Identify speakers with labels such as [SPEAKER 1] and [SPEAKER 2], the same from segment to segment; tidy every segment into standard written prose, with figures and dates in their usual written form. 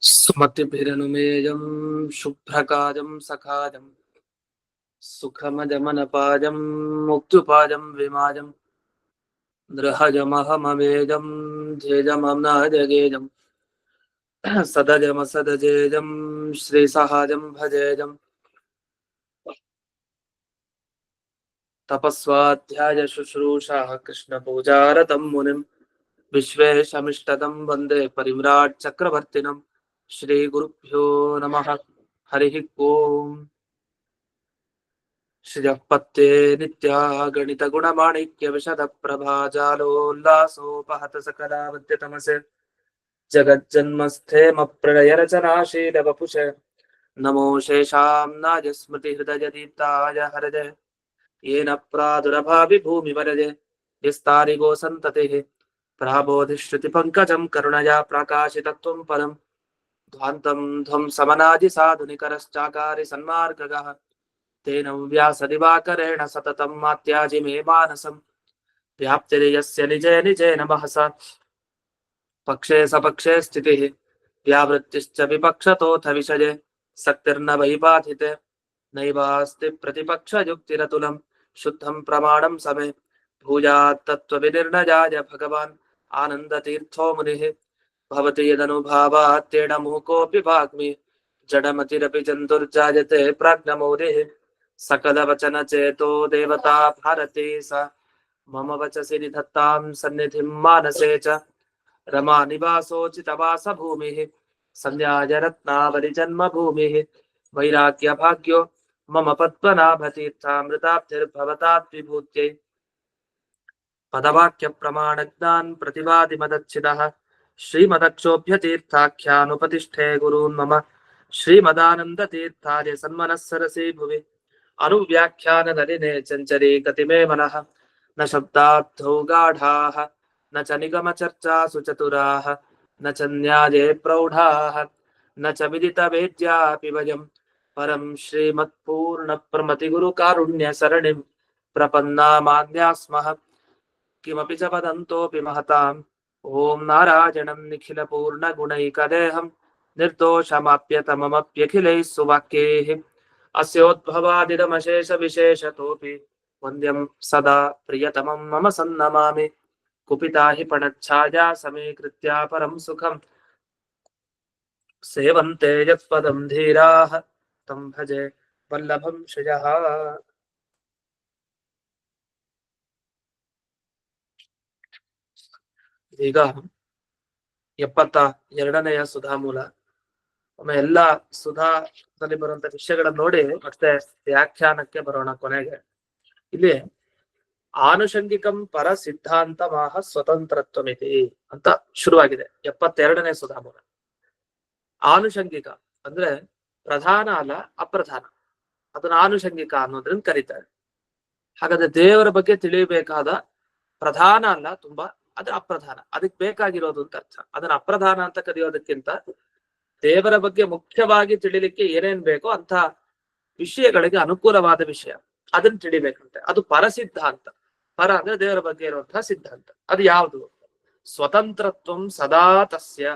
[SPEAKER 1] सुमतिभिरनुमेयं शुभ्रकाजं सखाजं सुखमजमनपाजं मुक्त्युपाजं विमाजं दृहजमहमवेजं ध्येजमम्नाजगेजं सदजमसदजेजं श्रीसहाजं भजेजं तपस्वाध्याय शुश्रूषा कृष्णपूजारतं मुनिं विश्वेशमिष्टदं वन्दे परिव्राट् चक्रवर्तिनं श्रीगुरुभ्यो नमः। हरिः ओम्। श्रियःपत्ये नित्या गणितगुणमाणिक्यविशदप्रभाजालोल्लासोपहत सकलावद्यतमसे जगज्जन्मस्थेमप्रलयरचनाशीलवपुषे नमो शेषाम्नाय स्मृतिहृदयदीप्ताय हरजे येन प्रादुरभाविभूमिवरजे विस्तारिगो सन्ततिः प्राबोधिश्रुतिपङ्कजं करुणया प्रकाशितत्वं पदं ध्वान्तं ध्वंसमनादिसाधुनिकरश्चाकारि सन्मार्गगः तेन व्यासदिवाकरेण सततं मात्याजि मे मानसं व्याप्तिर्यस्य निजे निजेन महसा पक्षे सपक्षे स्थितिः व्यावृत्तिश्च विपक्षतोऽथ विषये सक्तिर्न वै बाधिते नैवास्ति प्रतिपक्षयुक्तिरतुलं शुद्धं प्रमाणं समे भूयात् तत्त्वविनिर्णयाय भगवान् आनन्दतीर्थो मुनिः भवति यदनुभावात् तेन मूकोऽपि वाग्मी जडमतिरपि जन्तुर्जायते प्राज्ञमौलिः सकलवचन चेतो देवता भारती सा मम वचसि निधत्तां सन्निधिं मानसे च रमा निवासोचितवास भूमिः संध्याय रत्नावली जन्मभूमिः वैराग्यभाग्यो मम पद्मनाभतीर्थामृताब्धिर्भवतात् विभूत्यै पदवाक्यप्रमाणज्ञान् प्रतिवादिमदच्छिदः श्रीमदक्षोभ्यतीर्थाख्यानुपतिष्ठे गुरून् मम श्रीमदानन्दतीर्थार्य सन्मनः सरसि भुवि अनुव्याख्याननलिने चञ्चरी गतिमे मनः न शब्दार्थौ गाढाः न च निगमचर्चासु चतुराः न च न्याये प्रौढाः न च विदितवेद्यापि वयं परं श्रीमत्पूर्णप्रमतिगुरुकारुण्यसरणिं प्रपन्नामाज्ञा स्मः किमपि च वदन्तोऽपि महताम् ॐ नारायणं निखिलपूर्णगुणैकदेहं निर्दोषमाप्यतममप्यखिलैः सुवाक्यैः अस्योद्भवादिदमशेषविशेषतोऽपि वन्द्यं सदा प्रियतमं मम सन्नमामि कुपिता हि पणच्छाया समीकृत्या परं सुखं सेवन्ते यत्पदं धीराः तं भजे वल्लभं श्रियः। ಈಗ 72ನೆಯ ಸುಧಾಮೂಲ. ಒಮ್ಮೆ ಎಲ್ಲಾ ಸುಧಾದಲ್ಲಿ ಬರುವಂತ ವಿಷಯಗಳನ್ನ ನೋಡಿ ಮತ್ತೆ ವ್ಯಾಖ್ಯಾನಕ್ಕೆ ಬರೋಣ. ಕೊನೆಗೆ ಇಲ್ಲಿ ಆನುಷಂಗಿಕಂ ಪರ ಸಿದ್ಧಾಂತಮಾಹ ಸ್ವತಂತ್ರತ್ವಮಿತಿ ಅಂತ ಶುರುವಾಗಿದೆ 72ನೇ ಸುಧಾಮೂಲ. ಆನುಷಂಗಿಕ ಅಂದ್ರೆ ಪ್ರಧಾನ ಅಲ್ಲ, ಅಪ್ರಧಾನ, ಅದನ್ನ ಆನುಷಂಗಿಕ ಅನ್ನೋದ್ರಿಂದ ಕರೀತಾರೆ. ಹಾಗಾದ್ರೆ ದೇವರ ಬಗ್ಗೆ ತಿಳಿಯಬೇಕಾದ ಪ್ರಧಾನ ಅಲ್ಲ ತುಂಬಾ, ಅದು ಅಪ್ರಧಾನ, ಅದಕ್ಕೆ ಬೇಕಾಗಿರೋದು ಅಂತ ಅರ್ಥ. ಅದನ್ನ ಅಪ್ರಧಾನ ಅಂತ ಕರೆಯೋದಕ್ಕಿಂತ ದೇವರ ಬಗ್ಗೆ ಮುಖ್ಯವಾಗಿ ತಿಳಿಲಿಕ್ಕೆ ಏನೇನ್ ಬೇಕೋ ಅಂತ ವಿಷಯಗಳಿಗೆ ಅನುಕೂಲವಾದ ವಿಷಯ ಅದನ್ನ ತಿಳಿಬೇಕಂತೆ. ಅದು ಪರಸಿದ್ಧಾಂತ. ಪರ ಅಂದ್ರೆ ದೇವರ ಬಗ್ಗೆ ಇರುವಂತಹ ಸಿದ್ಧಾಂತ. ಅದು ಯಾವುದು? ಸ್ವತಂತ್ರತ್ವಂ ಸದಾ ತಸ್ಯ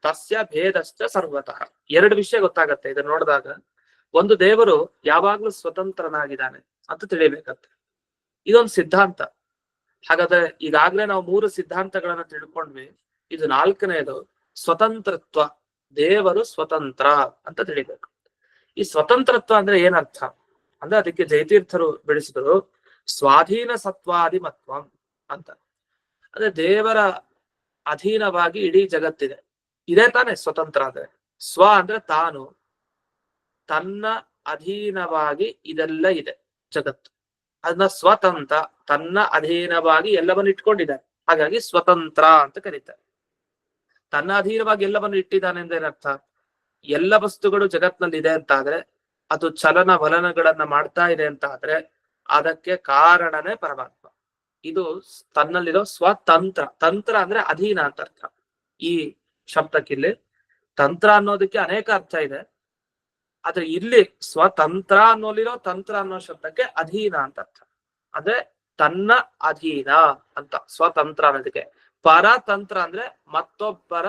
[SPEAKER 1] ತಸ್ಯ ಭೇದಶ್ಚ ಸರ್ವತಃ. ಎರಡು ವಿಷಯ ಗೊತ್ತಾಗತ್ತೆ ಇದನ್ನ ನೋಡಿದಾಗ. ಒಂದು, ದೇವರು ಯಾವಾಗ್ಲೂ ಸ್ವತಂತ್ರನಾಗಿದ್ದಾನೆ ಅಂತ ತಿಳಿಬೇಕಂತೆ. ಇದೊಂದು ಸಿದ್ಧಾಂತ. ಹಾಗಾದ್ರೆ ಈಗಾಗ್ಲೇ ನಾವು 3 ಸಿದ್ಧಾಂತಗಳನ್ನ ತಿಳ್ಕೊಂಡ್ವಿ. ಇದು 4ನೇದು ಸ್ವತಂತ್ರತ್ವ. ದೇವರು ಸ್ವತಂತ್ರ ಅಂತ ತಿಳಿಬೇಕು. ಈ ಸ್ವತಂತ್ರತ್ವ ಅಂದ್ರೆ ಏನರ್ಥ ಅಂದ್ರೆ ಅದಕ್ಕೆ ಜಯತೀರ್ಥರು ಬೆಳೆಸಿದರು ಸ್ವಾಧೀನ ಸತ್ವಾಧಿಮತ್ವಂ ಅಂತ. ಅಂದ್ರೆ ದೇವರ ಅಧೀನವಾಗಿ ಇಡೀ ಜಗತ್ತಿದೆ. ಇದೇ ತಾನೇ ಸ್ವತಂತ್ರ ಅಂದ್ರೆ. ಸ್ವ ಅಂದ್ರೆ ತಾನು, ತನ್ನ ಅಧೀನವಾಗಿ ಇದೆಲ್ಲ ಇದೆ ಜಗತ್ತು. ಅದನ್ನ ಸ್ವತಂತ್ರ, ತನ್ನ ಅಧೀನವಾಗಿ ಎಲ್ಲವನ್ನು ಇಟ್ಕೊಂಡಿದ್ದಾನೆ. ಹಾಗಾಗಿ ಸ್ವತಂತ್ರ ಅಂತ ಕರೀತಾರೆ. ತನ್ನ ಅಧೀನವಾಗಿ ಎಲ್ಲವನ್ನು ಇಟ್ಟಿದ್ದಾನೆ ಅಂದ್ರೆ ಏನರ್ಥ? ಎಲ್ಲ ವಸ್ತುಗಳು ಜಗತ್ನಲ್ಲಿ ಇದೆ ಅಂತ ಆದ್ರೆ, ಅದು ಚಲನ ವಲನಗಳನ್ನ ಮಾಡ್ತಾ ಇದೆ ಅಂತ ಆದ್ರೆ ಅದಕ್ಕೆ ಕಾರಣನೇ ಪರಮಾತ್ಮ. ಇದು ತನ್ನಲ್ಲಿರೋ ಸ್ವತಂತ್ರ. ತಂತ್ರ ಅಂದ್ರೆ ಅಧೀನ ಅಂತ ಅರ್ಥ. ಈ ಶಬ್ದಕ್ಕಿಲ್ಲಿ ತಂತ್ರ ಅನ್ನೋದಕ್ಕೆ ಅನೇಕ ಅರ್ಥ ಇದೆ. ಆದ್ರೆ ಇಲ್ಲಿ ಸ್ವತಂತ್ರ ಅನ್ನೋಲಿರೋ ತಂತ್ರ ಅನ್ನೋ ಶಬ್ದಕ್ಕೆ ಅಧೀನ ಅಂತ ಅರ್ಥ. ಅಂದ್ರೆ ತನ್ನ ಅಧೀನ ಅಂತ ಸ್ವತಂತ್ರ ಅನ್ನೋದಕ್ಕೆ. ಪರತಂತ್ರ ಅಂದ್ರೆ ಮತ್ತೊಬ್ಬರ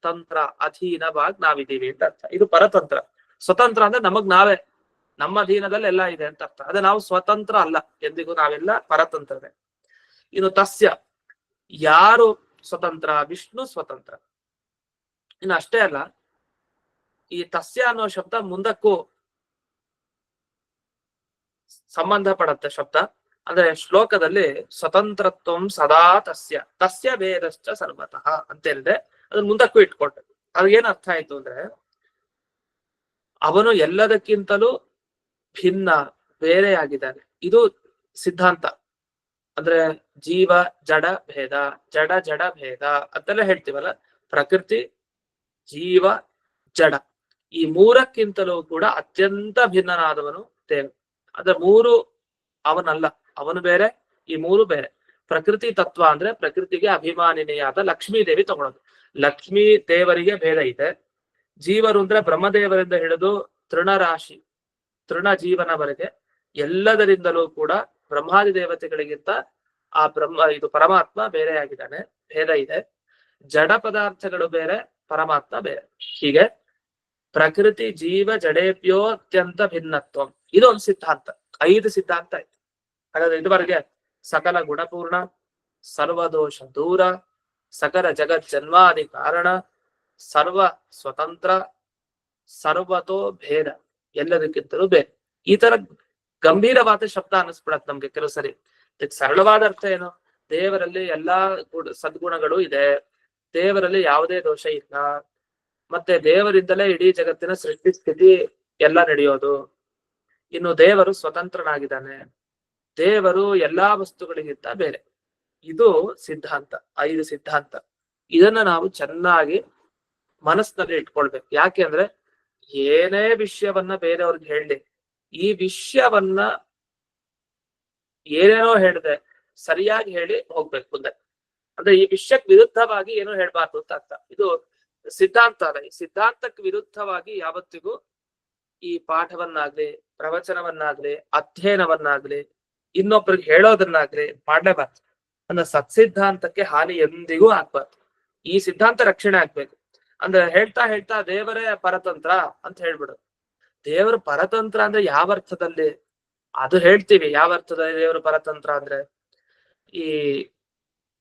[SPEAKER 1] ತಂತ್ರ ಅಧೀನವಾಗಿ ನಾವಿದ್ದೀವಿ ಅಂತ ಅರ್ಥ. ಇದು ಪರತಂತ್ರ. ಸ್ವತಂತ್ರ ಅಂದ್ರೆ ನಮಗ್ ನಾವೇ, ನಮ್ಮ ಅಧೀನದಲ್ಲಿ ಎಲ್ಲ ಇದೆ ಅಂತ ಅರ್ಥ. ಅದೇ ನಾವು ಸ್ವತಂತ್ರ ಅಲ್ಲ, ಎಂದಿಗೂ ನಾವೆಲ್ಲ ಪರತಂತ್ರನೇ. ಇನ್ನು ತಸ್ಯ, ಯಾರು ಸ್ವತಂತ್ರ? ವಿಷ್ಣು ಸ್ವತಂತ್ರ. ಇನ್ನು ಅಷ್ಟೇ ಅಲ್ಲ, ಈ ತಸ್ಯ ಅನ್ನೋ ಶಬ್ದ ಮುಂದಕ್ಕೂ ಸಂಬಂಧ ಪಡತ್ತೆ ಶಬ್ದ. ಅಂದ್ರೆ ಶ್ಲೋಕದಲ್ಲಿ ಸ್ವತಂತ್ರತ್ವಂ ಸದಾ ತಸ್ಯ, ತಸ್ಯ ವೇದಶ್ಚ ಸರ್ವತಃ ಅಂತ ಹೇಳಿದೆ. ಅದನ್ನ ಮುಂದಕ್ಕೂ ಇಟ್ಕೊಂಡೆ. ಅದು ಏನ್ ಅರ್ಥ ಆಯ್ತು ಅಂದ್ರೆ, ಅವನು ಎಲ್ಲದಕ್ಕಿಂತಲೂ ಭಿನ್ನ, ಬೇರೆಯಾಗಿದ್ದಾನೆ. ಇದು ಸಿದ್ಧಾಂತ. ಅಂದ್ರೆ ಜೀವ ಜಡ ಭೇದ, ಜಡ ಜಡ ಭೇದ ಅಂತೆಲ್ಲ ಹೇಳ್ತೀವಲ್ಲ. ಪ್ರಕೃತಿ, ಜೀವ, ಜಡ, ಈ ಮೂರಕ್ಕಿಂತಲೂ ಕೂಡ ಅತ್ಯಂತ ಭಿನ್ನನಾದವನು ದೇವ. ಅಂದ್ರೆ ಮೂರು ಅವನಲ್ಲ, ಅವನು ಬೇರೆ, ಈ ಮೂರು ಬೇರೆ. ಪ್ರಕೃತಿ ತತ್ವ ಅಂದ್ರೆ ಪ್ರಕೃತಿಗೆ ಅಭಿಮಾನಿನಿಯಾದ ಲಕ್ಷ್ಮೀ ದೇವಿ ತಗೊಳ್ಳೋದು. ಲಕ್ಷ್ಮೀ ದೇವರಿಗೆ ಭೇದ ಇದೆ. ಜೀವರು ಅಂದ್ರೆ ಬ್ರಹ್ಮದೇವರಿಂದ ಹಿಡಿದು ತೃಣರಾಶಿ, ತೃಣ ಜೀವನವರೆಗೆ ಎಲ್ಲದರಿಂದಲೂ ಕೂಡ ಬ್ರಹ್ಮಾದಿ ದೇವತೆಗಳಿಗಿಂತ ಆ ಇದು ಪರಮಾತ್ಮ ಬೇರೆಯಾಗಿದ್ದಾನೆ, ಭೇದ ಇದೆ. ಜಡ ಪದಾರ್ಥಗಳು ಬೇರೆ, ಪರಮಾತ್ಮ ಬೇರೆ. ಹೀಗೆ ಪ್ರಕೃತಿ ಜೀವ ಜಡೇಭ್ಯೋ ಅತ್ಯಂತ ಭಿನ್ನತ್ವ, ಇದೊಂದು ಸಿದ್ಧಾಂತ. 5 ಸಿದ್ಧಾಂತ ಆಯ್ತು. ಹಾಗಾದ್ರೆ ಇದುವರೆಗೆ ಸಕಲ ಗುಣಪೂರ್ಣ, ಸರ್ವದೋಷ ದೂರ, ಸಕಲ ಜಗತ್ ಜನ್ಮಾದಿ ಕಾರಣ, ಸರ್ವ ಸ್ವತಂತ್ರ, ಸರ್ವತೋ ಭೇದ, ಎಲ್ಲದಕ್ಕಿಂತಲೂ ಬೇರೆ. ಈ ತರ ಗಂಭೀರವಾದ ಶಬ್ದ ಅನಿಸ್ಬಿಡತ್ ನಮ್ಗೆ ಕೆಲವು ಸರಿ. ಸರಳವಾದ ಅರ್ಥ ಏನು? ದೇವರಲ್ಲಿ ಎಲ್ಲಾ ಸದ್ಗುಣಗಳು ಇದೆ, ದೇವರಲ್ಲಿ ಯಾವುದೇ ದೋಷ ಇಲ್ಲ, ಮತ್ತೆ ದೇವರಿಂದಲೇ ಇಡೀ ಜಗತ್ತಿನ ಸೃಷ್ಟಿ ಸ್ಥಿತಿ ಎಲ್ಲ ನಡೆಯೋದು. ಇನ್ನು ದೇವರು ಸ್ವತಂತ್ರನಾಗಿದ್ದಾನೆ, ದೇವರು ಎಲ್ಲಾ ವಸ್ತುಗಳಿಗಿಂತ ಬೇರೆ. ಇದು ಸಿದ್ಧಾಂತ, 5 ಸಿದ್ಧಾಂತ. ಇದನ್ನ ನಾವು ಚೆನ್ನಾಗಿ ಮನಸ್ಸಿನಲ್ಲಿ ಇಟ್ಕೊಳ್ಬೇಕು. ಯಾಕೆ ಅಂದ್ರೆ ಏನೇ ವಿಷಯವನ್ನ ಬೇರೆಯವ್ರಿಗೆ ಹೇಳಿ, ಈ ವಿಷಯವನ್ನ ಏನೇನೋ ಹೇಳಿದೆ ಸರಿಯಾಗಿ ಹೇಳಿ ಹೋಗ್ಬೇಕು ಮುಂದೆ. ಅಂದ್ರೆ ಈ ವಿಷಯಕ್ಕೆ ವಿರುದ್ಧವಾಗಿ ಏನೋ ಹೇಳ್ಬಾರ್ದು ಅಂತ ಅರ್ಥ. ಇದು ಸಿದ್ಧಾಂತ ಅಲ್ಲ. ಈ ಸಿದ್ಧಾಂತಕ್ಕೆ ವಿರುದ್ಧವಾಗಿ ಯಾವತ್ತಿಗೂ ಈ ಪಾಠವನ್ನಾಗ್ಲಿ, ಪ್ರವಚನವನ್ನಾಗ್ಲಿ, ಅಧ್ಯಯನವನ್ನಾಗ್ಲಿ, ಇನ್ನೊಬ್ರಿಗೆ ಹೇಳೋದನ್ನಾಗ್ಲಿ ಮಾಡ್ಲೇಬಾರ್ದು. ಅಂದ್ರೆ ಸತ್ಸಿದ್ಧಾಂತಕ್ಕೆ ಹಾನಿ ಎಂದಿಗೂ ಆಗ್ಬಾರ್ದು. ಈ ಸಿದ್ಧಾಂತ ರಕ್ಷಣೆ ಆಗ್ಬೇಕು. ಅಂದ್ರೆ ಹೇಳ್ತಾ ಹೇಳ್ತಾ ದೇವರೇ ಪರತಂತ್ರ ಅಂತ ಹೇಳ್ಬಿಡೋದು. ದೇವರು ಪರತಂತ್ರ ಅಂದ್ರೆ ಯಾವ ಅರ್ಥದಲ್ಲಿ? ಅದು ಹೇಳ್ತೀವಿ. ಯಾವ ಅರ್ಥದಲ್ಲಿ ದೇವರು ಪರತಂತ್ರ ಅಂದ್ರೆ, ಈ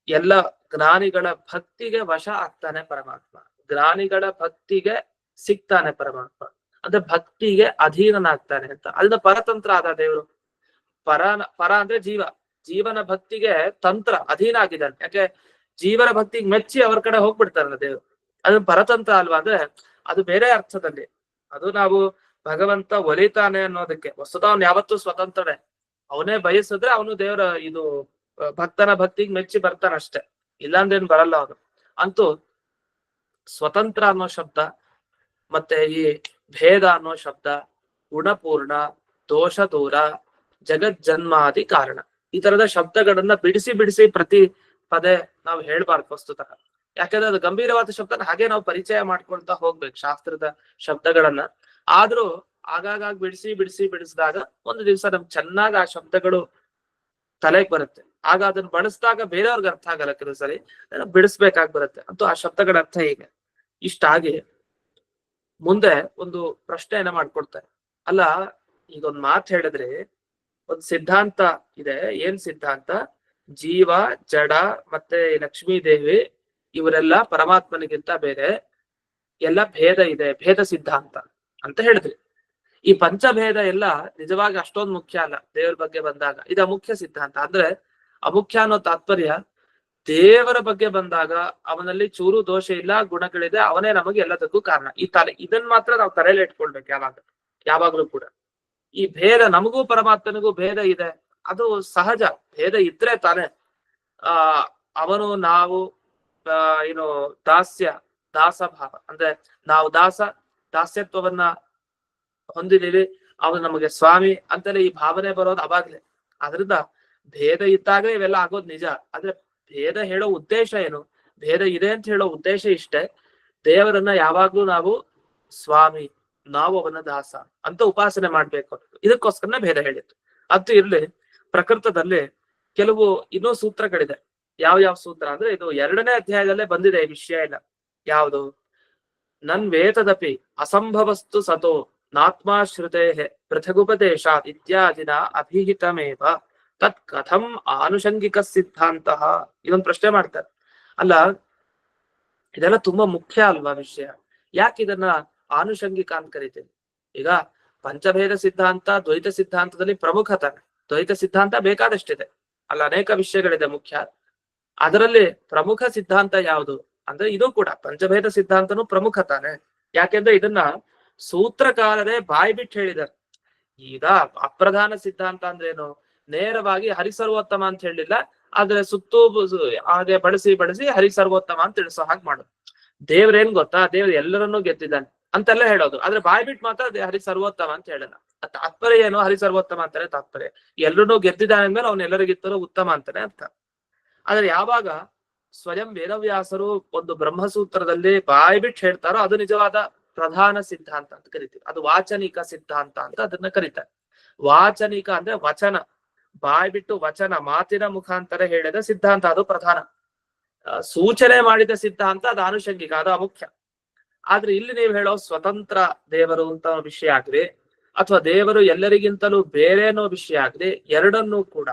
[SPEAKER 1] ಎಲ್ಲ ಜ್ಞಾನಿಗಳ ಭಕ್ತಿಗೆ ವಶ ಆಗ್ತಾನೆ ಪರಮಾತ್ಮ, ಜ್ಞಾನಿಗಳ ಭಕ್ತಿಗೆ ಸಿಗ್ತಾನೆ ಪರಮಾತ್ಮ, ಅಂದ್ರೆ ಭಕ್ತಿಗೆ ಅಧೀನನಾಗ್ತಾನೆ ಅಂತ. ಅದನ್ನ ಪರತಂತ್ರ ಆದ ದೇವರು. ಪರ ಅಂದ್ರೆ ಜೀವ, ಜೀವನ ಭಕ್ತಿಗೆ ತಂತ್ರ ಅಧೀನ ಆಗಿದ್ದಾನೆ. ಯಾಕೆ? ಜೀವನ ಭಕ್ತಿಗೆ ಮೆಚ್ಚಿ ಅವ್ರ ಕಡೆ ಹೋಗ್ಬಿಡ್ತಾರಲ್ಲ ದೇವರು. ಅದು ಪರತಂತ್ರ ಅಲ್ವಾ? ಅಂದ್ರೆ ಅದು ಬೇರೆ ಅರ್ಥದಲ್ಲಿ. ಅದು ನಾವು ಭಗವಂತ ಒಲಿತಾನೆ ಅನ್ನೋದಕ್ಕೆ. ವಸ್ತುತ ಅವನು ಯಾವತ್ತೂ ಸ್ವತಂತ್ರನೇ. ಅವನೇ ಬಯಸಿದ್ರೆ ಅವನು ದೇವರ ಇದು ಭಕ್ತನ ಭಕ್ತಿಗೆ ಮೆಚ್ಚಿ ಬರ್ತಾನಷ್ಟೆ, ಇಲ್ಲಾಂದ್ರೇನು ಬರಲ್ಲ ಅವನು. ಅಂತೂ ಸ್ವತಂತ್ರ ಅನ್ನೋ ಶಬ್ದ ಮತ್ತೆ ಈ ಭೇದ ಅನ್ನೋ ಶಬ್ದ, ಗುಣಪೂರ್ಣ, ದೋಷ ದೂರ, ಜಗಜ್ಜನ್ಮಾದಿ ಕಾರಣ, ಈ ತರದ ಶಬ್ದಗಳನ್ನ ಬಿಡಿಸಿ ಬಿಡಿಸಿ ಪ್ರತಿ ಪದೇ ನಾವು ಹೇಳ್ಬಾರ್ದು ವಸ್ತುತಃ. ಯಾಕಂದ್ರೆ ಅದು ಗಂಭೀರವಾದ ಶಬ್ದನ ಹಾಗೆ ನಾವು ಪರಿಚಯ ಮಾಡ್ಕೊಳ್ತಾ ಹೋಗ್ಬೇಕು ಶಾಸ್ತ್ರದ ಶಬ್ದಗಳನ್ನ. ಆದ್ರೂ ಆಗಾಗ ಬಿಡಿಸಿ ಬಿಡಿಸಿ ಬಿಡಿಸಿದಾಗ ಒಂದು ದಿವಸ ನಮ್ಗೆ ಚೆನ್ನಾಗಿ ಆ ಶಬ್ದಗಳು ತಲೆಗೆ ಬರುತ್ತೆ. ಆಗ ಅದನ್ನ ಬಳಸಿದಾಗ ಬೇರೆಯವ್ರಿಗೆ ಅರ್ಥ ಆಗಲ್ಲ. ಕೆಲವು ಸರಿ ಬಿಡಿಸ್ಬೇಕಾಗಿ ಬರುತ್ತೆ. ಅಂತೂ ಆ ಶಬ್ದಗಳ ಅರ್ಥ ಹೀಗೆ. ಇಷ್ಟಾಗಿ ಮುಂದೆ ಒಂದು ಪ್ರಶ್ನೆಯನ್ನ ಮಾಡ್ಕೊಡ್ತಾರೆ. ಅಲ್ಲ, ಈಗ ಒಂದ್ ಮಾತು ಹೇಳಿದ್ರೆ ಒಂದು ಸಿದ್ಧಾಂತ ಇದೆ. ಏನ್ ಸಿದ್ಧಾಂತ? ಜೀವ, ಜಡ ಮತ್ತೆ ಲಕ್ಷ್ಮೀ ದೇವಿ ಇವರೆಲ್ಲ ಪರಮಾತ್ಮನಿಗಿಂತ ಬೇರೆ, ಎಲ್ಲ ಭೇದ ಇದೆ, ಭೇದ ಸಿದ್ಧಾಂತ ಅಂತ ಹೇಳಿದ್ರಿ. ಈ ಪಂಚಭೇದ ಎಲ್ಲ ನಿಜವಾಗಿ ಅಷ್ಟೊಂದು ಮುಖ್ಯ ಅಲ್ಲ ದೇವರ ಬಗ್ಗೆ ಬಂದಾಗ. ಇದು ಅಮುಖ್ಯ ಸಿದ್ಧಾಂತ. ಅಂದ್ರೆ ಅಮುಖ್ಯ ಅನ್ನೋ ತಾತ್ಪರ್ಯ, ದೇವರ ಬಗ್ಗೆ ಬಂದಾಗ ಅವನಲ್ಲಿ ಚೂರು ದೋಷ ಇಲ್ಲ, ಗುಣಗಳಿದೆ, ಅವನೇ ನಮಗೆ ಎಲ್ಲದಕ್ಕೂ ಕಾರಣ. ಇದನ್ ಮಾತ್ರ ನಾವು ತಲೆಯಲ್ಲಿ ಇಟ್ಕೊಳ್ಬೇಕು ಯಾವಾಗ್ಲೂ ಕೂಡ. ಈ ಭೇದ, ನಮಗೂ ಪರಮಾತ್ಮನಿಗೂ ಭೇದ ಇದೆ, ಅದು ಸಹಜ. ಭೇದ ಇದ್ರೆ ತಾನೆ ಅವನು ನಾವು ಏನು ದಾಸಭಾವ, ಅಂದ್ರೆ ನಾವು ದಾಸ್ಯತ್ವವನ್ನ ಹೊಂದಿದೀವಿ, ಅವನು ನಮಗೆ ಸ್ವಾಮಿ ಅಂತೆಲ್ಲ ಈ ಭಾವನೆ ಬರೋದು ಅವಾಗ್ಲೇ. ಆದ್ರಿಂದ ಭೇದ ಇದ್ದಾಗ ಇವೆಲ್ಲ ಆಗೋದು ನಿಜ. ಆದ್ರೆ ಭೇದ ಹೇಳೋ ಉದ್ದೇಶ ಏನು? ಭೇದ ಇದೆ ಅಂತ ಹೇಳೋ ಉದ್ದೇಶ ಇಷ್ಟೇ, ದೇವರನ್ನ ಯಾವಾಗ್ಲೂ ನಾವು ಸ್ವಾಮಿ, ನಾವು ಅವನ ದಾಸ ಅಂತ ಉಪಾಸನೆ ಮಾಡ್ಬೇಕು. ಇದಕ್ಕೋಸ್ಕರನೇ ಭೇದ ಹೇಳಿತ್ತು. ಅದು ಇರ್ಲಿ. ಪ್ರಕೃತದಲ್ಲಿ ಕೆಲವು ಇನ್ನೂ ಸೂತ್ರಗಳಿದೆ. ಯಾವ ಸೂತ್ರ ಅಂದ್ರೆ ಇದು 2ನೇ ಅಧ್ಯಾಯದಲ್ಲೇ ಬಂದಿದೆ ಈ ವಿಷಯ ಎಲ್ಲ. ಯಾವುದು? ನನ್ ವೇತದಪಿ ಅಸಂಭವಸ್ತು ಸತೋ ನಾತ್ಮಾಶ್ರುತೆ ಪೃಥಗುಪದೇಶಾತ್ ಇತ್ಯಾದಿನ ಅಭಿಹಿತಮೇವ ತತ್ ಕಥಂ ಆನುಷಂಗಿಕ ಸಿದ್ಧಾಂತ. ಇದೊಂದು ಪ್ರಶ್ನೆ ಮಾಡ್ತಾರೆ. ಅಲ್ಲ, ಇದೆಲ್ಲ ತುಂಬಾ ಮುಖ್ಯ ಅಲ್ವಾ ವಿಷಯ? ಯಾಕೆ ಇದನ್ನ ಆನುಷಂಗಿಕ ಅಂತ ಕರಿತೀವಿ? ಈಗ ಪಂಚಭೇದ ಸಿದ್ಧಾಂತ ದ್ವೈತ ಸಿದ್ಧಾಂತದಲ್ಲಿ ಪ್ರಮುಖ ತಾನೆ. ದ್ವೈತ ಸಿದ್ಧಾಂತ ಬೇಕಾದಷ್ಟಿದೆ, ಅಲ್ಲ ಅನೇಕ ವಿಷಯಗಳಿದೆ ಮುಖ್ಯ. ಅದರಲ್ಲಿ ಪ್ರಮುಖ ಸಿದ್ಧಾಂತ ಯಾವುದು ಅಂದ್ರೆ ಇದು ಕೂಡ ಪಂಚಭೇದ ಸಿದ್ಧಾಂತನೂ ಪ್ರಮುಖ ತಾನೆ. ಯಾಕೆಂದ್ರೆ ಇದನ್ನ ಸೂತ್ರಕಾರರೇ ಬಾಯಿ ಬಿಟ್ಟು ಹೇಳಿದ್ದಾರೆ. ಈಗ ಅಪ್ರಧಾನ ಸಿದ್ಧಾಂತ ಅಂದ್ರೆ ಏನು? ನೇರವಾಗಿ ಹರಿಸರ್ವೋತ್ತಮ ಅಂತ ಹೇಳಿಲ್ಲ, ಆದ್ರೆ ಸುತ್ತು ಹಾಗೆ ಬಳಸಿ ಹರಿಸರ್ವೋತ್ತಮ ಅಂತ ತಿಳಿಸೋ ಹಾಗೆ ಮಾಡೋದು. ದೇವ್ರೇನ್ ಗೊತ್ತಾ, ದೇವ್ರು ಎಲ್ಲರನ್ನೂ ಗೆದ್ದಿದ್ದಾನೆ ಅಂತೆಲ್ಲ ಹೇಳೋದು, ಆದ್ರೆ ಬಾಯಿ ಬಿಟ್ಟು ಮಾತ್ರ ಹರಿಸರ್ವೋತ್ತಮ ಅಂತ ಹೇಳಲ್ಲ. ತಾತ್ಪರ್ಯ ಏನು? ಹರಿಸರ್ವೋತ್ತಮ ಅಂತಾನೆ ತಾತ್ಪರ್ಯ. ಎಲ್ಲರನ್ನೂ ಗೆದ್ದಿದ್ದಾನೆ ಅಂದ್ಮೇಲೆ ಅವ್ನ ಎಲ್ಲರಿಗಿತ್ತರೂ ಉತ್ತಮ ಅಂತಾನೆ ಅರ್ಥ. ಆದ್ರೆ ಯಾವಾಗ ಸ್ವಯಂ ವೇದವ್ಯಾಸರು ಒಂದು ಬ್ರಹ್ಮಸೂತ್ರದಲ್ಲಿ ಬಾಯಿ ಬಿಟ್ಟು ಹೇಳ್ತಾರೋ ಅದು ನಿಜವಾದ ಪ್ರಧಾನ ಸಿದ್ಧಾಂತ ಅಂತ ಕರಿತೀವಿ. ಅದು ವಾಚನಿಕ ಸಿದ್ಧಾಂತ ಅಂತ ಅದನ್ನ ಕರೀತಾರೆ. ವಾಚನಿಕ ಅಂದ್ರೆ ವಚನ, ಬಾಯಿ ಬಿಟ್ಟು ವಚನ, ಮಾತಿನ ಮುಖಾಂತರ ಹೇಳಿದ ಸಿದ್ಧಾಂತ ಅದು ಪ್ರಧಾನ. ಸೂಚನೆ ಮಾಡಿದ ಸಿದ್ಧಾಂತ ಅದು ಆನುಷಂಗಿಕ, ಅದು ಅಮುಖ್ಯ. ಆದ್ರೆ ಇಲ್ಲಿ ನೀವು ಹೇಳೋ ಸ್ವತಂತ್ರ ದೇವರು ಅಂತ ವಿಷಯ ಆಗ್ಲಿ, ಅಥವಾ ದೇವರು ಎಲ್ಲರಿಗಿಂತಲೂ ಬೇರೆ ಅನ್ನೋ ವಿಷಯ ಆಗ್ಲಿ, ಎರಡನ್ನೂ ಕೂಡ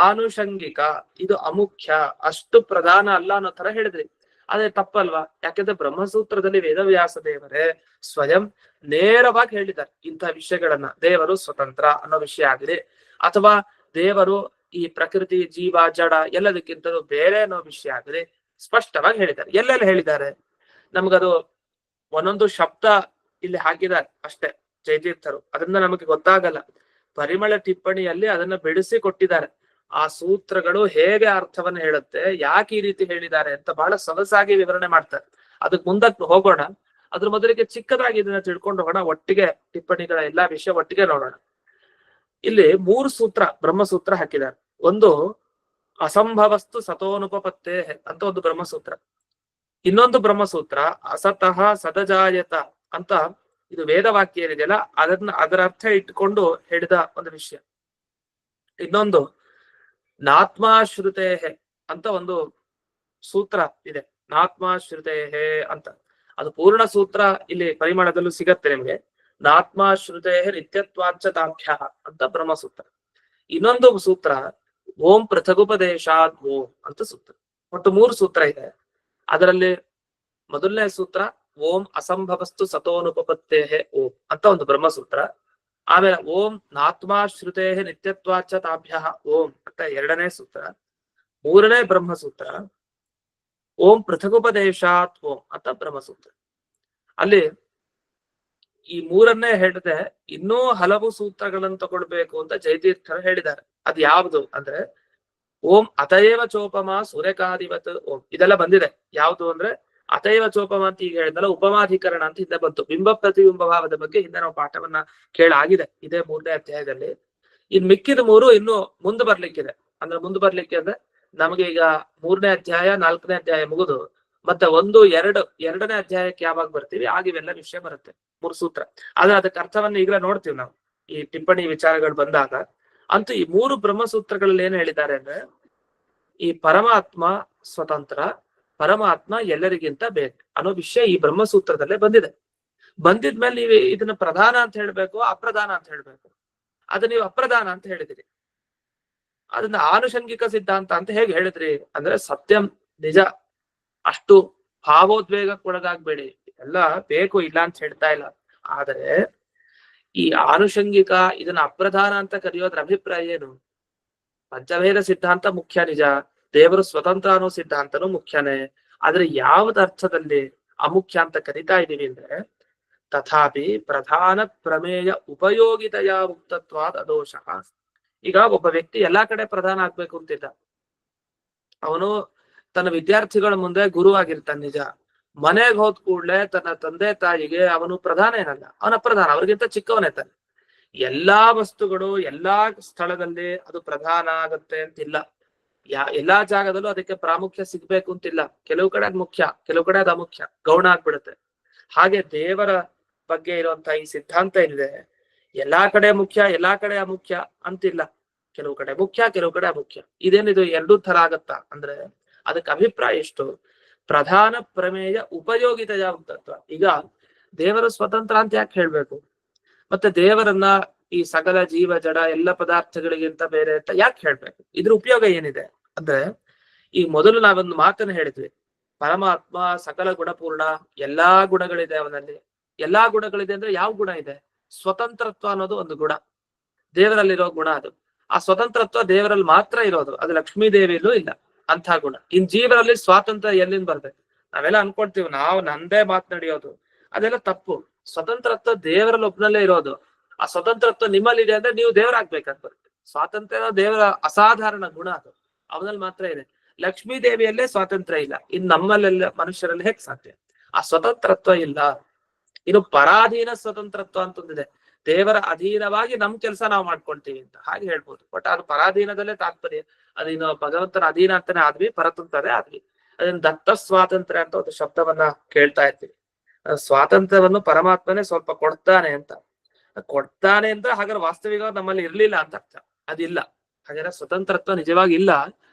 [SPEAKER 1] ಆನುಷಂಗಿಕ, ಇದು ಅಮುಖ್ಯ, ಅಷ್ಟು ಪ್ರಧಾನ ಅಲ್ಲ ಅನ್ನೋ ತರ ಹೇಳಿದ್ರಿ. ಅದೇ ತಪ್ಪಲ್ವಾ? ಯಾಕೆಂದ್ರೆ ಬ್ರಹ್ಮಸೂತ್ರದಲ್ಲಿ ವೇದವ್ಯಾಸ ದೇವರೇ ಸ್ವಯಂ ನೇರವಾಗಿ ಹೇಳಿದ್ದಾರೆ ಇಂಥ ವಿಷಯಗಳನ್ನ. ದೇವರು ಸ್ವತಂತ್ರ ಅನ್ನೋ ವಿಷಯ ಆಗ್ಲಿ, ಅಥವಾ ದೇವರು ಈ ಪ್ರಕೃತಿ ಜೀವ ಜಡ ಎಲ್ಲದಕ್ಕಿಂತಲೂ ಬೇರೆ ಅನ್ನೋ ವಿಷಯ ಆಗಲಿ ಸ್ಪಷ್ಟವಾಗಿ ಹೇಳಿದ್ದಾರೆ. ಎಲ್ಲೆಲ್ಲಿ ಹೇಳಿದ್ದಾರೆ? ನಮ್ಗದು ಒಂದೊಂದು ಶಬ್ದ ಇಲ್ಲಿ ಹಾಕಿದ್ದಾರೆ ಅಷ್ಟೇ ಜಯತೀರ್ಥರು, ಅದನ್ನ ನಮಗೆ ಗೊತ್ತಾಗಲ್ಲ. ಪರಿಮಳ ಟಿಪ್ಪಣಿಯಲ್ಲಿ ಅದನ್ನ ಬಿಡಿಸಿ ಕೊಟ್ಟಿದ್ದಾರೆ. ಆ ಸೂತ್ರಗಳು ಹೇಗೆ ಅರ್ಥವನ್ನ ಹೇಳುತ್ತೆ, ಯಾಕೆ ಈ ರೀತಿ ಹೇಳಿದ್ದಾರೆ ಅಂತ ಬಹಳ ಸೊಗಸಾಗಿ ವಿವರಣೆ ಮಾಡ್ತಾರೆ. ಅದಕ್ಕೆ ಮುಂದಕ್ಕೆ ಹೋಗೋಣ. ಅದ್ರ ಮೊದಲಿಗೆ ಚಿಕ್ಕದಾಗಿ ಇದನ್ನ ತಿಳ್ಕೊಂಡು ಹೋಗೋಣ. ಒಟ್ಟಿಗೆ ಟಿಪ್ಪಣಿಗಳ ಎಲ್ಲಾ ವಿಷಯ ಒಟ್ಟಿಗೆ ನೋಡೋಣ. ಇಲ್ಲಿ 3 ಸೂತ್ರ ಬ್ರಹ್ಮಸೂತ್ರ ಹಾಕಿದ್ದಾರೆ. ಒಂದು ಅಸಂಭವಸ್ತು ಸತೋನುಪಪತ್ತೇ ಅಂತ ಒಂದು ಬ್ರಹ್ಮಸೂತ್ರ. ಇನ್ನೊಂದು ಬ್ರಹ್ಮಸೂತ್ರ ಅಸತಃ ಸದಜಾಯತ ಅಂತ, ಇದು ವೇದವಾಕ್ಯ ಏನಿದೆಯಲ್ಲ ಅದರ ಅರ್ಥ ಇಟ್ಕೊಂಡು ಹೇಳಿದ ಒಂದು ವಿಷಯ. ಇನ್ನೊಂದು ನಾತ್ಮಾಶ್ರುತೇ ಅಂತ ಒಂದು ಸೂತ್ರ ಇದೆ, ನಾತ್ಮಾಶ್ರುತೇ ಅಂತ. ಅದು ಪೂರ್ಣ ಸೂತ್ರ ಇಲ್ಲಿ ಪರಿಮಾಣದಲ್ಲೂ ಸಿಗತ್ತೆ ನಿಮ್ಗೆ. ನಾತ್ಮಾಶ್ರುತೇ ನಿತ್ಯತ್ವಾಚ್ಯತಾಭ್ಯ ಅಂತ ಬ್ರಹ್ಮಸೂತ್ರ. ಇನ್ನೊಂದು ಸೂತ್ರ ಓಂ ಪೃಥಗುಪದೇಶಾದ್ ಓಂ ಅಂತ ಸೂತ್ರ. ಒಟ್ಟು 3 ಸೂತ್ರ ಇದೆ. ಅದರಲ್ಲಿ ಮೊದಲನೇ ಸೂತ್ರ ಓಂ ಅಸಂಭವಸ್ತು ಸತೋನುಪಪತ್ತೇ ಓಂ ಅಂತ ಒಂದು ಬ್ರಹ್ಮಸೂತ್ರ. ಆಮೇಲೆ ಓಂ ನಾತ್ಮಾಶ್ರುತೇ ನಿತ್ಯತ್ವಾಚ್ಯತಾಭ್ಯ ಓಂ ಅಂತ 2ನೇ ಸೂತ್ರ. 3ನೇ ಬ್ರಹ್ಮಸೂತ್ರ ಓಂ ಪೃಥಗುಪದೇಶಾತ್ ಓಂ ಅಂತ ಬ್ರಹ್ಮಸೂತ್ರ. ಅಲ್ಲಿ ಈ 3ನ್ನೇ ಹೇಳಿದೆ, ಇನ್ನೂ ಹಲವು ಸೂತ್ರಗಳನ್ನು ತಗೊಳ್ಬೇಕು ಅಂತ ಜಯತೀರ್ಥರು ಹೇಳಿದ್ದಾರೆ. ಅದು ಯಾವುದು ಅಂದ್ರೆ ಓಂ ಅತಯವ ಚೋಪಮ ಸೂರ್ಯಕಾಧಿವತ್ ಓಂ, ಇದೆಲ್ಲ ಬಂದಿದೆ. ಯಾವುದು ಅಂದ್ರೆ ಅತಯವ ಚೋಪಮ ಅಂತ ಈಗ ಹೇಳಿದಲ್ಲ, ಉಪಮಾಧಿಕರಣ ಅಂತ ಹಿಂದೆ ಬಂತು. ಬಿಂಬ ಪ್ರತಿಬಿಂಬ ಭಾವದ ಬಗ್ಗೆ ಹಿಂದೆ ನಾವು ಪಾಠವನ್ನ ಕೇಳಾಗಿದೆ, ಇದೇ 3ನೇ ಅಧ್ಯಾಯದಲ್ಲಿ. ಇನ್ ಮಿಕ್ಕಿದ 3 ಇನ್ನು ಮುಂದೆ ಬರ್ಲಿಕ್ಕಿದೆ. ಅಂದ್ರೆ ನಮಗೆ ಈಗ 3ನೇ ಅಧ್ಯಾಯ 4ನೇ ಅಧ್ಯಾಯ ಮುಗಿದು ಮತ್ತೆ 1, 2 2ನೇ ಅಧ್ಯಾಯಕ್ಕೆ ಯಾವಾಗ ಬರ್ತೀವಿ ಆಗ ಇವೆಲ್ಲ ವಿಷಯ ಬರುತ್ತೆ, 3 ಸೂತ್ರ. ಆದ್ರೆ ಅದಕ್ಕೆ ಅರ್ಥವನ್ನ ಈಗಲೇ ನೋಡ್ತೀವಿ ನಾವು ಈ ಟಿಪ್ಪಣಿ ವಿಚಾರಗಳು ಬಂದಾಗ. ಅಂತೂ ಈ 3 ಬ್ರಹ್ಮಸೂತ್ರಗಳಲ್ಲಿ ಏನ್ ಹೇಳಿದ್ದಾರೆ ಅಂದ್ರೆ, ಈ ಪರಮಾತ್ಮ ಸ್ವತಂತ್ರ, ಪರಮಾತ್ಮ ಎಲ್ಲರಿಗಿಂತ ಬೇಕು ಅನ್ನೋ ವಿಷಯ ಈ ಬ್ರಹ್ಮಸೂತ್ರದಲ್ಲೇ ಬಂದಿದೆ. ಬಂದಿದ್ಮೇಲೆ ನೀವು ಇದನ್ನ ಪ್ರಧಾನ ಅಂತ ಹೇಳ್ಬೇಕು, ಅಪ್ರಧಾನ ಅಂತ ಹೇಳ್ಬೇಕು. ಅದು ನೀವು ಅಪ್ರಧಾನ ಅಂತ ಹೇಳಿದಿರಿ. ಅದನ್ನ ಆನುಷಂಗಿಕ ಸಿದ್ಧಾಂತ ಅಂತ ಹೇಗೆ ಹೇಳಿದ್ರಿ ಅಂದ್ರೆ, ಸತ್ಯಂ ನಿಜ, ಅಷ್ಟು ಭಾವೋದ್ವೇಗಕ್ಕೊಳಗಾಗ್ಬೇಡಿ, ಎಲ್ಲ ಬೇಕು ಇಲ್ಲ ಅಂತ ಹೇಳ್ತಾ ಇಲ್ಲ. ಆದರೆ ಈ ಆನುಷಂಗಿಕ ಇದನ್ನ ಅಪ್ರಧಾನ ಅಂತ ಕರೆಯೋದ್ರ ಅಭಿಪ್ರಾಯ ಏನು? ಪಂಚಭೇದ ಸಿದ್ಧಾಂತ ಮುಖ್ಯ ನಿಜ, ದೇವರು ಸ್ವತಂತ್ರ ಅನ್ನೋ ಸಿದ್ಧಾಂತನೂ ಮುಖ್ಯನೇ. ಆದ್ರೆ ಯಾವ್ದ ಅರ್ಥದಲ್ಲಿ ಅಮುಖ್ಯ ಅಂತ ಕರಿತಾ ಇದೀವಿ ಅಂದ್ರೆ, ತಥಾಪಿ ಪ್ರಧಾನ ಪ್ರಮೇಯ ಉಪಯೋಗಿತೆಯ ಮುಕ್ತತ್ವಾದ ಅದೋಷ. ಈಗ ಒಬ್ಬ ವ್ಯಕ್ತಿ ಎಲ್ಲಾ ಕಡೆ ಪ್ರಧಾನ ಆಗ್ಬೇಕು ಅಂತಿದ್ದ, ಅವನು ತನ್ನ ವಿದ್ಯಾರ್ಥಿಗಳ ಮುಂದೆ ಗುರುವಾಗಿರ್ತಾನೆ ನಿಜ, ಮನೆಗೆ ಹೋದ್ ಕೂಡ್ಲೆ ತನ್ನ ತಂದೆ ತಾಯಿಗೆ ಅವನು ಪ್ರಧಾನ ಏನಲ್ಲ, ಅವನ ಅಪ್ರಧಾನ, ಅವ್ರಿಗಿಂತ ಚಿಕ್ಕವನೇ ತಾನೆ. ಎಲ್ಲಾ ವಸ್ತುಗಳು ಎಲ್ಲಾ ಸ್ಥಳದಲ್ಲಿ ಅದು ಪ್ರಧಾನ ಆಗತ್ತೆ ಅಂತಿಲ್ಲ. ಎಲ್ಲಾ ಜಾಗದಲ್ಲೂ ಅದಕ್ಕೆ ಪ್ರಾಮುಖ್ಯ ಸಿಗ್ಬೇಕು ಅಂತಿಲ್ಲ. ಕೆಲವು ಕಡೆ ಅದು ಮುಖ್ಯ, ಕೆಲವು ಕಡೆ ಅದು ಅಮುಖ್ಯ, ಗೌಣ ಆಗ್ಬಿಡುತ್ತೆ. ಹಾಗೆ ದೇವರ ಬಗ್ಗೆ ಇರುವಂತಹ ಈ ಸಿದ್ಧಾಂತ ಏನಿದೆ, ಎಲ್ಲಾ ಕಡೆ ಮುಖ್ಯ ಎಲ್ಲಾ ಕಡೆ ಅಮುಖ್ಯ ಅಂತಿಲ್ಲ. ಕೆಲವು ಕಡೆ ಮುಖ್ಯ, ಕೆಲವು ಕಡೆ ಅಮುಖ್ಯ. ಇದೇನಿದು 2 ತರ ಆಗತ್ತಾ ಅಂದ್ರೆ, ಅದಕ್ಕೆ ಅಭಿಪ್ರಾಯ ಎಷ್ಟು? ಪ್ರಧಾನ ಪ್ರಮೇಯ ಉಪಯೋಗಿತೆಯ ತತ್ವ. ಈಗ ದೇವರು ಸ್ವತಂತ್ರ ಅಂತ ಯಾಕೆ ಹೇಳ್ಬೇಕು, ಮತ್ತೆ ದೇವರನ್ನ ಈ ಸಕಲ ಜೀವ ಜಡ ಎಲ್ಲ ಪದಾರ್ಥಗಳಿಗಿಂತ ಬೇರೆ ಅಂತ ಯಾಕೆ ಹೇಳ್ಬೇಕು, ಇದ್ರ ಉಪಯೋಗ ಏನಿದೆ ಅಂದ್ರೆ, ಈ ಮೊದಲು ನಾವೊಂದು ಮಾತನ್ನು ಹೇಳಿದ್ವಿ, ಪರಮಾತ್ಮ ಸಕಲ ಗುಣಪೂರ್ಣ, ಎಲ್ಲಾ ಗುಣಗಳಿದೆ ಅವನಲ್ಲಿ. ಎಲ್ಲಾ ಗುಣಗಳಿದೆ ಅಂದ್ರೆ ಯಾವ ಗುಣ ಇದೆ? ಸ್ವತಂತ್ರತ್ವ ಅನ್ನೋದು ಒಂದು ಗುಣ, ದೇವರಲ್ಲಿರೋ ಗುಣ ಅದು. ಆ ಸ್ವತಂತ್ರತ್ವ ದೇವರಲ್ಲಿ ಮಾತ್ರ ಇರೋದು, ಅದು ಲಕ್ಷ್ಮೀ ದೇವಿಯಲ್ಲೂ ಇಲ್ಲ ಅಂತ ಗುಣ. ಇನ್ ಜೀವರಲ್ಲಿ ಸ್ವಾತಂತ್ರ್ಯ ಎಲ್ಲಿಂದ ಬರ್ಬೇಕು? ನಾವೆಲ್ಲ ಅನ್ಕೊಳ್ತೀವಿ ನಾವು ನಂದೇ ಮಾತನಾಡಿಯೋದು, ಅದೆಲ್ಲ ತಪ್ಪು. ಸ್ವತಂತ್ರತ್ವ ದೇವರಲ್ಲಿ ಒಬ್ಬನಲ್ಲೇ ಇರೋದು. ಆ ಸ್ವತಂತ್ರತ್ವ ನಿಮ್ಮಲ್ಲಿ ಇದೆ ಅಂದ್ರೆ ನೀವು ದೇವರಾಗ್ಬೇಕಂತ ಬರುತ್ತೆ. ಸ್ವಾತಂತ್ರ್ಯ ದೇವರ ಅಸಾಧಾರಣ ಗುಣ, ಅದು ಅವನಲ್ಲಿ ಮಾತ್ರ ಇದೆ. ಲಕ್ಷ್ಮೀ ದೇವಿಯಲ್ಲೇ ಸ್ವಾತಂತ್ರ್ಯ ಇಲ್ಲ, ಇನ್ ನಮ್ಮಲ್ಲೆಲ್ಲ ಮನುಷ್ಯರಲ್ಲಿ ಹೇಗ್ ಸಾಧ್ಯ? ಆ ಸ್ವತಂತ್ರತ್ವ ಇಲ್ಲ. ಇನ್ನು ಪರಾಧೀನ ಸ್ವತಂತ್ರತ್ವ ಅಂತಂದಿದೆ, ದೇವರ ಅಧೀನವಾಗಿ ನಮ್ ಕೆಲಸ ನಾವು ಮಾಡ್ಕೊಳ್ತೀವಿ ಅಂತ ಹಾಗೆ ಹೇಳ್ಬೋದು. ಬಟ್ ಅದು ಪರಾಧೀನದಲ್ಲೇ ತಾತ್ಪರ್ಯ. ಅದಿನ್ನು ಭಗವಂತನ ಅಧೀನ ಅಂತಾನೆ ಆದ್ವಿ, ಪರತಂತ್ರನೇ ಆದ್ವಿ. ಅದನ್ನ ದತ್ತ ಸ್ವಾತಂತ್ರ್ಯ ಅಂತ ಒಂದು ಶಬ್ದವನ್ನ ಕೇಳ್ತಾ ಇರ್ತೀವಿ. ಸ್ವಾತಂತ್ರ್ಯವನ್ನು ಪರಮಾತ್ಮನೇ ಸ್ವಲ್ಪ ಕೊಡ್ತಾನೆ ಅಂತ. ಕೊಡ್ತಾನೆ ಅಂದ್ರೆ ಹಾಗಾದ್ರೆ ವಾಸ್ತವಿಕ ನಮ್ಮಲ್ಲಿ ಇರ್ಲಿಲ್ಲ ಅಂತ ಅರ್ಥ. ಅದಿಲ್ಲ, ಹಾಗಾದ್ರೆ ಸ್ವತಂತ್ರತ್ವ ನಿಜವಾಗಿ ಇಲ್ಲ,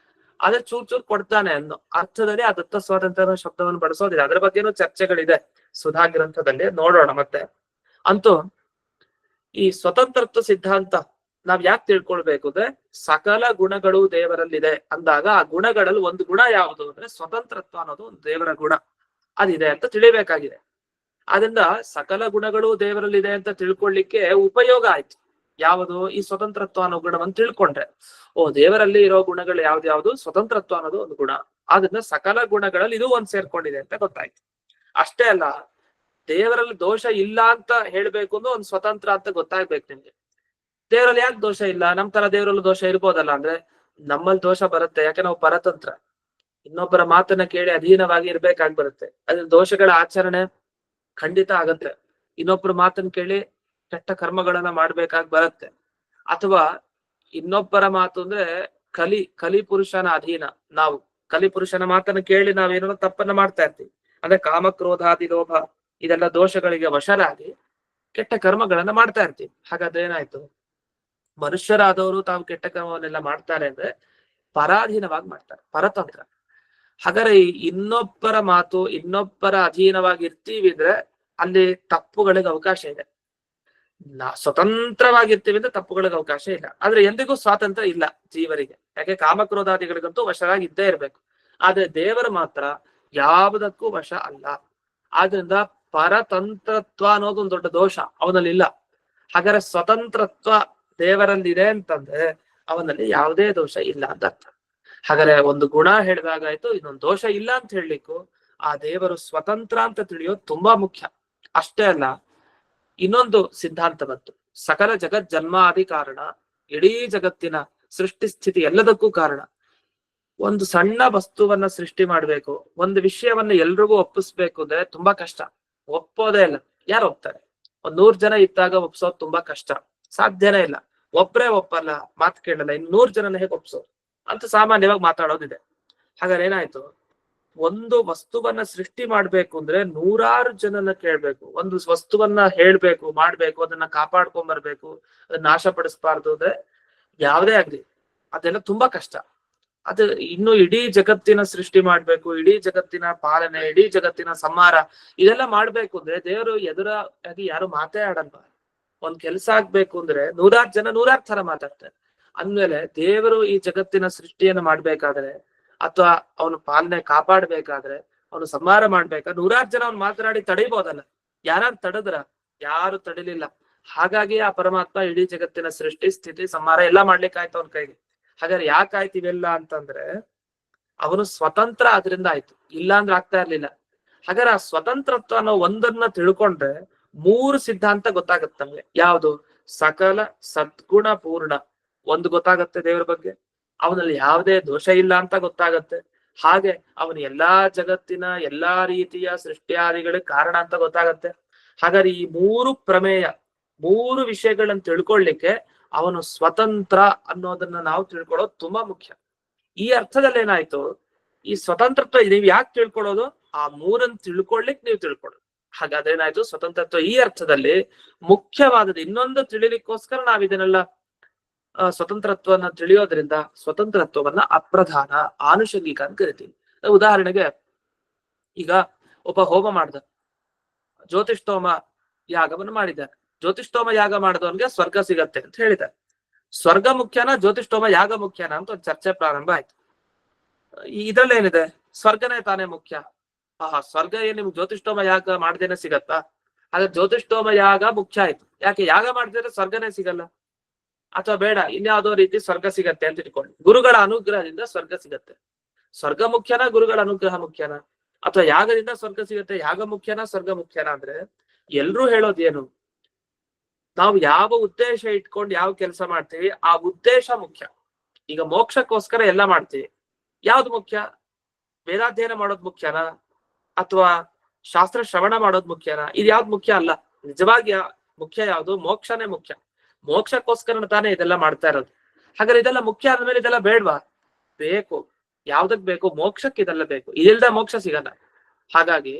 [SPEAKER 1] ಆದ್ರೆ ಚೂರ್ ಚೂರ್ ಕೊಡ್ತಾನೆ ಅನ್ನೋ ಅರ್ಥದಲ್ಲಿ ಆ ದತ್ತ ಸ್ವಾತಂತ್ರ್ಯ ಶಬ್ದವನ್ನು ಬಳಸೋದಿದೆ. ಅದ್ರ ಬಗ್ಗೆನೂ ಚರ್ಚೆಗಳಿದೆ ಸುಧಾ ಗ್ರಂಥದಲ್ಲಿ, ನೋಡೋಣ ಮತ್ತೆ. ಅಂತೂ ಈ ಸ್ವತಂತ್ರತ್ವ ಸಿದ್ಧಾಂತ ನಾವ್ ಯಾಕೆ ತಿಳ್ಕೊಳ್ಬೇಕು ಅಂದ್ರೆ, ಸಕಲ ಗುಣಗಳು ದೇವರಲ್ಲಿದೆ ಅಂದಾಗ ಆ ಗುಣಗಳಲ್ಲಿ ಒಂದು ಗುಣ ಯಾವುದು ಅಂದ್ರೆ ಸ್ವತಂತ್ರತ್ವ ಅನ್ನೋದು ಒಂದು ದೇವರ ಗುಣ ಅದಿದೆ ಅಂತ ತಿಳಿಬೇಕಾಗಿದೆ. ಆದ್ರಿಂದ ಸಕಲ ಗುಣಗಳು ದೇವರಲ್ಲಿದೆ ಅಂತ ತಿಳ್ಕೊಳ್ಳಿಕ್ಕೆ ಉಪಯೋಗ ಆಯ್ತು ಯಾವುದು? ಈ ಸ್ವತಂತ್ರತ್ವ ಅನ್ನೋ ಗುಣವನ್ನು ತಿಳ್ಕೊಂಡ್ರೆ, ಓ ದೇವರಲ್ಲಿ ಇರೋ ಗುಣಗಳು ಯಾವ್ದು? ಸ್ವತಂತ್ರತ್ವ ಅನ್ನೋದು ಒಂದು ಗುಣ. ಆದ್ರಿಂದ ಸಕಲ ಗುಣಗಳಲ್ಲಿ ಇದು ಒಂದ್ ಸೇರ್ಕೊಂಡಿದೆ ಅಂತ ಗೊತ್ತಾಯ್ತು. ಅಷ್ಟೇ ಅಲ್ಲ, ದೇವರಲ್ಲಿ ದೋಷ ಇಲ್ಲ ಅಂತ ಹೇಳ್ಬೇಕು ಅಂದ್ರೆ ಒಂದು ಸ್ವತಂತ್ರ ಅಂತ ಗೊತ್ತಾಗ್ಬೇಕು ನಿಮ್ಗೆ. ದೇವರಲ್ಲಿ ಯಾಕೆ ದೋಷ ಇಲ್ಲ? ನಮ್ ತರ ದೇವರಲ್ಲಿ ದೋಷ ಇರ್ಬೋದಲ್ಲ ಅಂದ್ರೆ, ನಮ್ಮಲ್ಲಿ ದೋಷ ಬರುತ್ತೆ, ಯಾಕೆ ನಾವು ಪರತಂತ್ರ. ಇನ್ನೊಬ್ಬರ ಮಾತನ್ನ ಕೇಳಿ ಅಧೀನವಾಗಿ ಇರ್ಬೇಕಾಗಿ ಬರುತ್ತೆ. ಅದ್ರ ದೋಷಗಳ ಆಚರಣೆ ಖಂಡಿತ ಆಗತ್ತೆ. ಇನ್ನೊಬ್ಬರ ಮಾತನ್ನ ಕೇಳಿ ಕೆಟ್ಟ ಕರ್ಮಗಳನ್ನ ಮಾಡ್ಬೇಕಾಗಿ ಬರುತ್ತೆ. ಅಥವಾ ಇನ್ನೊಬ್ಬರ ಮಾತು ಅಂದ್ರೆ ಕಲಿ ಪುರುಷನ ಅಧೀನ. ನಾವು ಕಲಿ ಪುರುಷನ ಮಾತನ್ನ ಕೇಳಿ ನಾವೇನೋ ತಪ್ಪನ್ನ ಮಾಡ್ತಾ ಇರ್ತೀವಿ. ಅಂದ್ರೆ ಕಾಮ ಕ್ರೋಧಾದಿ ಲೋಭ ಇದೆಲ್ಲ ದೋಷಗಳಿಗೆ ವಶರಾಗಿ ಕೆಟ್ಟ ಕರ್ಮಗಳನ್ನ ಮಾಡ್ತಾ ಇರ್ತೀವಿ. ಹಾಗಾದ್ರೆ ಏನಾಯ್ತು? ಮನುಷ್ಯರಾದವರು ತಾವು ಕೆಟ್ಟ ಕರ್ಮವನ್ನೆಲ್ಲ ಮಾಡ್ತಾರೆ ಅಂದ್ರೆ ಪರಾಧೀನವಾಗಿ ಮಾಡ್ತಾರೆ, ಪರತಂತ್ರ. ಹಾಗಾದ್ರೆ ಇನ್ನೊಬ್ಬರ ಮಾತು, ಇನ್ನೊಬ್ಬರ ಅಧೀನವಾಗಿ ಇರ್ತೀವಿ ಅಂದ್ರೆ ಅಲ್ಲಿ ತಪ್ಪುಗಳಿಗೆ ಅವಕಾಶ ಇದೆ. ಸ್ವತಂತ್ರವಾಗಿರ್ತೀವಿ ಅಂದ್ರೆ ತಪ್ಪುಗಳಿಗೆ ಅವಕಾಶ ಇಲ್ಲ. ಆದ್ರೆ ಎಂದಿಗೂ ಸ್ವಾತಂತ್ರ್ಯ ಇಲ್ಲ ಜೀವರಿಗೆ, ಯಾಕೆ ಕಾಮಕ್ರೋಧಾದಿಗಳಿಗಂತೂ ವಶರಾಗಿ ಇದ್ದೇ ಇರ್ಬೇಕು. ಆದ್ರೆ ದೇವರು ಮಾತ್ರ ಯಾವುದಕ್ಕೂ ವಶ ಅಲ್ಲ. ಆದ್ರಿಂದ ಪರತಂತ್ರತ್ವ ಅನ್ನೋದು ಒಂದು ದೊಡ್ಡ ದೋಷ ಅವನಲ್ಲಿ ಇಲ್ಲ. ಹಾಗಾದ್ರೆ ಸ್ವತಂತ್ರತ್ವ ದೇವರಲ್ಲಿದೆ ಅಂತಂದ್ರೆ ಅವನಲ್ಲಿ ಯಾವುದೇ ದೋಷ ಇಲ್ಲ ಅಂತ ಅರ್ಥ. ಹಾಗಾದ್ರೆ ಒಂದು ಗುಣ ಹೇಳಿದಾಗಾಯ್ತು, ಇನ್ನೊಂದು ದೋಷ ಇಲ್ಲ ಅಂತ ಹೇಳಲಿಕ್ಕೂ ಆ ದೇವರು ಸ್ವತಂತ್ರ ಅಂತ ತಿಳಿಯೋದು ತುಂಬಾ ಮುಖ್ಯ. ಅಷ್ಟೇ ಅಲ್ಲ, ಇನ್ನೊಂದು ಸಿದ್ಧಾಂತ ಬಂತು, ಸಕಲ ಜಗತ್ ಜನ್ಮಾದಿ ಕಾರಣ, ಇಡೀ ಜಗತ್ತಿನ ಸೃಷ್ಟಿ ಸ್ಥಿತಿ ಎಲ್ಲದಕ್ಕೂ ಕಾರಣ. ಒಂದು ಸಣ್ಣ ವಸ್ತುವನ್ನ ಸೃಷ್ಟಿ ಮಾಡ್ಬೇಕು, ಒಂದು ವಿಷಯವನ್ನ ಎಲ್ರಿಗೂ ಒಪ್ಪಿಸ್ಬೇಕು ಅಂದ್ರೆ ತುಂಬಾ ಕಷ್ಟ. ಒಪ್ಪೋದೇ ಇಲ್ಲ. ಯಾರು ಒಪ್ತಾರೆ? 100 ಜನ ಇದ್ದಾಗ ಒಪ್ಸೋದು ತುಂಬಾ ಕಷ್ಟ, ಸಾಧ್ಯನೇ ಇಲ್ಲ. ಒಬ್ರೇ ಒಪ್ಪಲ್ಲ, ಮಾತು ಕೇಳಲ್ಲ, ಇನ್ನು 100 ಜನನ ಹೇಗೆ ಒಪ್ಸೋದು ಅಂತ ಸಾಮಾನ್ಯವಾಗಿ ಮಾತಾಡೋದಿದೆ. ಹಾಗಾದ್ರೆ ಏನಾಯ್ತು? ಒಂದು ವಸ್ತುವನ್ನ ಸೃಷ್ಟಿ ಮಾಡ್ಬೇಕು ಅಂದ್ರೆ 100 ಜನನ ಕೇಳ್ಬೇಕು. ಒಂದು ವಸ್ತುವನ್ನ ಹೇಳ್ಬೇಕು, ಮಾಡ್ಬೇಕು, ಅದನ್ನ ಕಾಪಾಡ್ಕೊಂಡ್ ಬರ್ಬೇಕು, ಅದನ್ನ ನಾಶಪಡಿಸ್ಬಾರ್ದು ಅಂದ್ರೆ ಯಾವ್ದೇ ಆಗ್ಲಿ ಅದೆಲ್ಲ ತುಂಬಾ ಕಷ್ಟ. ಅದು ಇನ್ನು ಇಡೀ ಜಗತ್ತಿನ ಸೃಷ್ಟಿ ಮಾಡ್ಬೇಕು, ಇಡೀ ಜಗತ್ತಿನ ಪಾಲನೆ, ಇಡೀ ಜಗತ್ತಿನ ಸಂಹಾರ ಇದೆಲ್ಲ ಮಾಡ್ಬೇಕು ಅಂದ್ರೆ ದೇವರು ಎದುರಾಗಿ ಯಾರು ಮಾತೇ ಆಡಲ್ವಾ? ಒಂದ್ ಕೆಲ್ಸ ಆಗ್ಬೇಕು ಅಂದ್ರೆ 100 ಜನ 100 ತರ ಮಾತಾಡ್ತಾರೆ. ಅಂದ್ಮೇಲೆ ದೇವರು ಈ ಜಗತ್ತಿನ ಸೃಷ್ಟಿಯನ್ನ ಮಾಡ್ಬೇಕಾದ್ರೆ, ಅಥವಾ ಅವನು ಪಾಲನೆ ಕಾಪಾಡ್ಬೇಕಾದ್ರೆ, ಅವನು ಸಂಹಾರ ಮಾಡ್ಬೇಕಾದ್ರೆ 100 ಜನ ಅವ್ನು ಮಾತನಾಡಿ ತಡಿಬೋದಲ್ಲ. ಯಾರು ತಡದ್ರ? ಯಾರು ತಡಿಲಿಲ್ಲ. ಹಾಗಾಗಿ ಆ ಪರಮಾತ್ಮ ಇಡೀ ಜಗತ್ತಿನ ಸೃಷ್ಟಿ ಸ್ಥಿತಿ ಸಂಹಾರ ಎಲ್ಲಾ ಮಾಡ್ಲಿಕ್ಕೆ ಆಯ್ತು ಅವನ ಕೈಗೆ. ಹಾಗಾದ್ರೆ ಯಾಕಾಯ್ತು ಇವೆಲ್ಲ ಅಂತಂದ್ರೆ ಅವನು ಸ್ವತಂತ್ರ ಆದ್ರಿಂದ ಆಯ್ತು, ಇಲ್ಲ ಅಂದ್ರೆ ಆಗ್ತಾ ಇರ್ಲಿಲ್ಲ. ಹಾಗಾದ್ರೆ ಆ ಸ್ವತಂತ್ರತ್ವ ಅನ್ನೋ ಒಂದನ್ನ ತಿಳ್ಕೊಂಡ್ರೆ 3 ಸಿದ್ಧಾಂತ ಗೊತ್ತಾಗತ್ತೆ ನಮ್ಗೆ. ಯಾವುದು? ಸಕಲ ಸದ್ಗುಣ ಪೂರ್ಣ ಒಂದು ಗೊತ್ತಾಗತ್ತೆ ದೇವರ ಬಗ್ಗೆ, ಅವನಲ್ಲಿ ಯಾವುದೇ ದೋಷ ಇಲ್ಲ ಅಂತ ಗೊತ್ತಾಗತ್ತೆ. ಹಾಗೆ ಅವನು ಎಲ್ಲಾ ಜಗತ್ತಿನ ಎಲ್ಲಾ ರೀತಿಯ ಸೃಷ್ಟಿಯಾದಿಗಳಿಗೆ ಕಾರಣ ಅಂತ ಗೊತ್ತಾಗತ್ತೆ. ಹಾಗಾದ್ರೆ ಈ 3 ಪ್ರಮೇಯ, 3 ವಿಷಯಗಳನ್ನ ತಿಳ್ಕೊಳ್ಳಿಕ್ಕೆ ಅವನು ಸ್ವತಂತ್ರ ಅನ್ನೋದನ್ನ ನಾವು ತಿಳ್ಕೊಳ್ಳೋದು ತುಂಬಾ ಮುಖ್ಯ. ಈ ಅರ್ಥದಲ್ಲಿ ಏನಾಯ್ತು? ಈ ಸ್ವತಂತ್ರತ್ವ ನೀವ್ ಯಾಕೆ ತಿಳ್ಕೊಳ್ಳೋದು? ಆ 3 ತಿಳ್ಕೊಳ್ಳಿಕ್ ನೀವು ತಿಳ್ಕೊಳ್ಳೋದು. ಹಾಗಾದ್ರೆ ಏನಾಯ್ತು? ಸ್ವತಂತ್ರತ್ವ ಈ ಅರ್ಥದಲ್ಲಿ ಮುಖ್ಯವಾದದ್ದು. ಇನ್ನೊಂದು ತಿಳಿಲಿಕ್ಕೋಸ್ಕರ ನಾವ್ ಇದನ್ನೆಲ್ಲ ಸ್ವತಂತ್ರತ್ವನ ತಿಳಿಯೋದ್ರಿಂದ ಸ್ವತಂತ್ರತ್ವವನ್ನ ಅಪ್ರಧಾನ, ಆನುಷಂಗಿಕ ಅಂತ ಕರಿತೀವಿ. ಉದಾಹರಣೆಗೆ ಈಗ ಒಬ್ಬ ಹೋಮ ಮಾಡ್ದ, ಜ್ಯೋತಿಷ್ಠೋಮ ಯಾಗವನ್ನು ಮಾಡಿದ್ದಾನೆ. ಜ್ಯೋತಿಷ್ಠೋಮ ಯಾಗ ಮಾಡಿದವನ್ಗೆ ಸ್ವರ್ಗ ಸಿಗತ್ತೆ ಅಂತ ಹೇಳಿದ್ದಾರೆ. ಸ್ವರ್ಗ ಮುಖ್ಯನಾ ಜ್ಯೋತಿಷ್ಠೋಮ ಯಾಗ ಮುಖ್ಯನಾ ಅಂತ ಒಂದು ಚರ್ಚೆ ಪ್ರಾರಂಭ ಆಯ್ತು. ಇದ್ರಲ್ಲೇನಿದೆ, ಸ್ವರ್ಗನೇ ತಾನೇ ಮುಖ್ಯ. ಸ್ವರ್ಗ ಏನ್ ನಿಮ್ಗೆ ಜ್ಯೋತಿಷ್ಠೋಮ ಯಾಗ ಮಾಡ್ದೇನೆ ಸಿಗತ್ತಾ? ಹಾಗಾದ್ರೆ ಜ್ಯೋತಿಷ್ಠೋಮ ಯಾಗ ಮುಖ್ಯ ಆಯ್ತು. ಯಾಕೆ ಯಾಗ ಮಾಡಿದ್ರೆ ಸ್ವರ್ಗನೇ ಸಿಗಲ್ಲ? ಅಥವಾ ಬೇಡ ಇನ್ಯಾವುದೋ ರೀತಿ ಸ್ವರ್ಗ ಸಿಗತ್ತೆ ಅಂತ ಇಟ್ಕೊಳ್ಳಿ. ಗುರುಗಳ ಅನುಗ್ರಹದಿಂದ ಸ್ವರ್ಗ ಸಿಗತ್ತೆ. ಸ್ವರ್ಗ ಮುಖ್ಯನಾ ಗುರುಗಳ ಅನುಗ್ರಹ ಮುಖ್ಯನಾ? ಅಥವಾ ಯಾಗದಿಂದ ಸ್ವರ್ಗ ಸಿಗತ್ತೆ, ಯಾಗ ಮುಖ್ಯನಾ ಸ್ವರ್ಗ ಮುಖ್ಯನಾ? ಅಂದ್ರೆ ಎಲ್ರೂ ಹೇಳೋದೇನು, ನಾವು ಯಾವ ಉದ್ದೇಶ ಇಟ್ಕೊಂಡು ಯಾವ ಕೆಲಸ ಮಾಡ್ತೀವಿ ಆ ಉದ್ದೇಶ ಮುಖ್ಯ. ಈಗ ಮೋಕ್ಷಕ್ಕೋಸ್ಕರ ಎಲ್ಲ ಮಾಡ್ತೀವಿ, ಯಾವ್ದು ಮುಖ್ಯ? ವೇದಾಧ್ಯಯನ ಮಾಡೋದು ಮುಖ್ಯನಾ ಅಥವಾ ಶಾಸ್ತ್ರ ಶ್ರವಣ ಮಾಡೋದು ಮುಖ್ಯನಾ? ಇದು ಯಾವ್ದು ಮುಖ್ಯ ಅಲ್ಲ. ನಿಜವಾಗಿ ಮುಖ್ಯ ಯಾವುದು? ಮೋಕ್ಷನೇ ಮುಖ್ಯ. ಮೋಕ್ಷಕ್ಕೋಸ್ಕರ ತಾನೇ ಇದೆಲ್ಲ ಮಾಡ್ತಾ ಇರೋದು. ಹಾಗಾದ್ರೆ ಇದೆಲ್ಲ ಮುಖ್ಯ ಆದ್ಮೇಲೆ ಇದೆಲ್ಲ ಬೇಡ್ವಾ? ಬೇಕು. ಯಾವ್ದಕ್ ಬೇಕು? ಮೋಕ್ಷಕ್ಕೆ ಇದೆಲ್ಲ ಬೇಕು. ಇದಿಲ್ದ ಮೋಕ್ಷ ಸಿಗಲ್ಲ. ಹಾಗಾಗಿ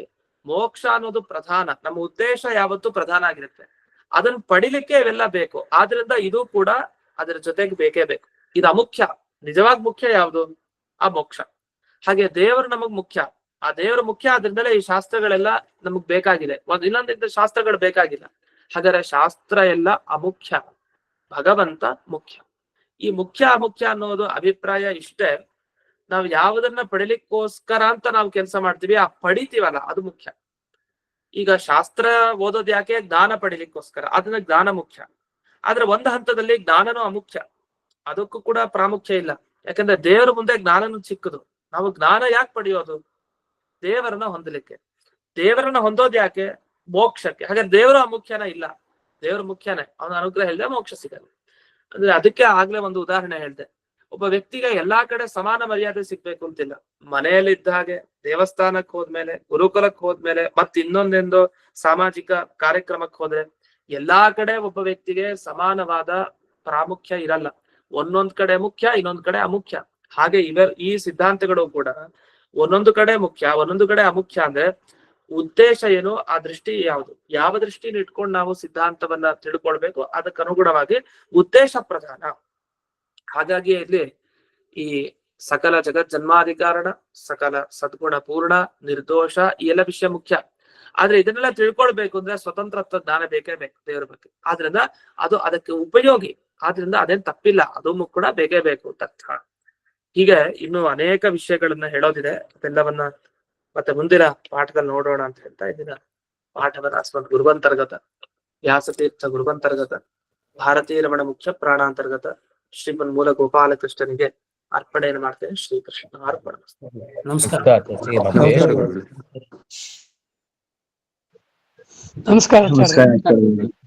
[SPEAKER 1] ಮೋಕ್ಷ ಅನ್ನೋದು ಪ್ರಧಾನ. ನಮ್ಮ ಉದ್ದೇಶ ಯಾವತ್ತೂ ಪ್ರಧಾನ ಆಗಿರುತ್ತೆ. ಅದನ್ನ ಪಡಿಲಿಕ್ಕೆ ಇವೆಲ್ಲ ಬೇಕು. ಆದ್ರಿಂದ ಇದು ಕೂಡ ಅದರ ಜೊತೆಗೆ ಬೇಕೇ ಬೇಕು. ಇದು ಅಮುಖ್ಯ. ನಿಜವಾಗ್ ಮುಖ್ಯ ಯಾವುದು? ಆ ಮೋಕ್ಷ. ಹಾಗೆ ದೇವರು ನಮಗ್ ಮುಖ್ಯ. ಆ ದೇವರು ಮುಖ್ಯ ಆದ್ರಿಂದಲೇ ಈ ಶಾಸ್ತ್ರಗಳೆಲ್ಲ ನಮಗ್ ಬೇಕಾಗಿದೆ. ಇನ್ನೊಂದಿದ್ದ ಶಾಸ್ತ್ರಗಳು ಬೇಕಾಗಿಲ್ಲ. ಹಾಗಾದ್ರೆ ಶಾಸ್ತ್ರ ಎಲ್ಲ ಅಮುಖ್ಯ, ಭಗವಂತ ಮುಖ್ಯ. ಈ ಮುಖ್ಯ ಅಮುಖ್ಯ ಅನ್ನೋದು ಅಭಿಪ್ರಾಯ ಇಷ್ಟೇ. ನಾವು ಯಾವುದನ್ನ ಪಡಿಲಿಕ್ಕೋಸ್ಕರ ಅಂತ ನಾವು ಕೆಲಸ ಮಾಡ್ತೀವಿ, ಆ ಪಡಿತೀವಲ್ಲ ಅದು ಮುಖ್ಯ. ಈಗ ಶಾಸ್ತ್ರ ಓದೋದ್ ಯಾಕೆ? ಜ್ಞಾನ ಪಡಿಲಿಕ್ಕೋಸ್ಕರ. ಅದನ್ನ ಜ್ಞಾನ ಮುಖ್ಯ. ಆದ್ರೆ ಒಂದು ಹಂತದಲ್ಲಿ ಜ್ಞಾನನೂ ಅಮುಖ್ಯ. ಅದಕ್ಕೂ ಕೂಡ ಪ್ರಾಮುಖ್ಯ ಇಲ್ಲ. ಯಾಕಂದ್ರೆ ದೇವರ ಮುಂದೆ ಜ್ಞಾನನೂ ಚಿಕ್ಕದು. ನಾವು ಜ್ಞಾನ ಯಾಕೆ ಪಡೆಯೋದು? ದೇವರನ್ನ ಹೊಂದಲಿಕ್ಕೆ. ದೇವರನ್ನ ಹೊಂದೋದ್ ಯಾಕೆ? ಮೋಕ್ಷಕ್ಕೆ. ಹಾಗಾದ್ರೆ ದೇವರು ಅಮುಖ್ಯನ? ಇಲ್ಲ, ದೇವರು ಮುಖ್ಯನೇ. ಅವನ ಅನುಗ್ರಹ ಇಲ್ಲದೆ ಮೋಕ್ಷ ಸಿಗಲ್ಲ. ಅಂದ್ರೆ ಅದಕ್ಕೆ ಆಗ್ಲೇ ಒಂದು ಉದಾಹರಣೆ ಹೇಳ್ದೆ. ಒಬ್ಬ ವ್ಯಕ್ತಿಗೆ ಎಲ್ಲಾ ಕಡೆ ಸಮಾನ ಮರ್ಯಾದೆ ಸಿಗ್ಬೇಕು ಅಂತಿಲ್ಲ. ಮನೆಯಲ್ಲಿದ್ದ ಹಾಗೆ, ದೇವಸ್ಥಾನಕ್ಕೆ ಹೋದ್ಮೇಲೆ, ಗುರುಕುಲಕ್ಕೆ ಹೋದ್ಮೇಲೆ, ಮತ್ ಇನ್ನೊಂದೆಂದು ಸಾಮಾಜಿಕ ಕಾರ್ಯಕ್ರಮಕ್ಕೆ ಹೋದ್ರೆ ಎಲ್ಲಾ ಕಡೆ ಒಬ್ಬ ವ್ಯಕ್ತಿಗೆ ಸಮಾನವಾದ ಪ್ರಾಮುಖ್ಯ ಇರಲ್ಲ. ಒಂದೊಂದ್ ಕಡೆ ಮುಖ್ಯ, ಇನ್ನೊಂದ್ ಕಡೆ ಅಮುಖ್ಯ. ಹಾಗೆ ಈ ಸಿದ್ಧಾಂತಗಳು ಕೂಡ ಒಂದೊಂದು ಕಡೆ ಮುಖ್ಯ, ಒಂದೊಂದು ಕಡೆ ಅಮುಖ್ಯ. ಅಂದ್ರೆ ಉದ್ದೇಶ ಏನು, ಆ ದೃಷ್ಟಿ ಯಾವುದು, ಯಾವ ದೃಷ್ಟಿನ ಇಟ್ಕೊಂಡು ನಾವು ಸಿದ್ಧಾಂತವನ್ನ ತಿಳ್ಕೊಳ್ಬೇಕು, ಅದಕ್ಕೆ ಅನುಗುಣವಾಗಿ ಉದ್ದೇಶ ಪ್ರಧಾನ. ಹಾಗಾಗಿ ಇಲ್ಲಿ ಈ ಸಕಲ ಜಗತ್ ಜನ್ಮಾಧಿಕಾರಣ, ಸಕಲ ಸದ್ಗುಣ ಪೂರ್ಣ, ನಿರ್ದೋಷ, ಈ ಎಲ್ಲ ವಿಷಯ ಮುಖ್ಯ. ಆದ್ರೆ ಇದನ್ನೆಲ್ಲ ತಿಳ್ಕೊಳ್ಬೇಕು ಅಂದ್ರೆ ಸ್ವತಂತ್ರತ್ವ ಜ್ಞಾನ ಬೇಕೇ ಬೇಕು ದೇವರ ಬಗ್ಗೆ. ಆದ್ರಿಂದ ಅದು ಅದಕ್ಕೆ ಉಪಯೋಗಿ. ಆದ್ರಿಂದ ಅದೇನ್ ತಪ್ಪಿಲ್ಲ, ಅದು ಕೂಡ ಬೇಕೇ ಬೇಕು ತತ್ವ. ಹೀಗೆ ಇನ್ನು ಅನೇಕ ವಿಷಯಗಳನ್ನ ಹೇಳೋದಿದೆ. ಅದೆಲ್ಲವನ್ನ ಮತ್ತೆ ಮುಂದಿನ ಪಾಠದಲ್ಲಿ ನೋಡೋಣ ಅಂತ ಹೇಳ್ತಾ ಇದೀನ ಪಾಠವನ್ನ ಅಸ್ಮದ್ ಗುರುವಂತರ್ಗತ ವ್ಯಾಸತೀರ್ಥ ಗುರುವಂತರ್ಗತ ಭಾರತೀಯ ರಮಣ ಮುಖ್ಯ ಪ್ರಾಣಾಂತರ್ಗತ ಶ್ರೀಮನ್ ಮೂಲ ಗೋಪಾಲಕೃಷ್ಣನಿಗೆ ಅರ್ಪಣೆಯನ್ನು ಮಾಡ್ತೇನೆ. ಶ್ರೀಕೃಷ್ಣ ಅರ್ಪಣ.
[SPEAKER 2] ನಮಸ್ಕಾರ.
[SPEAKER 3] ನಮಸ್ಕಾರ.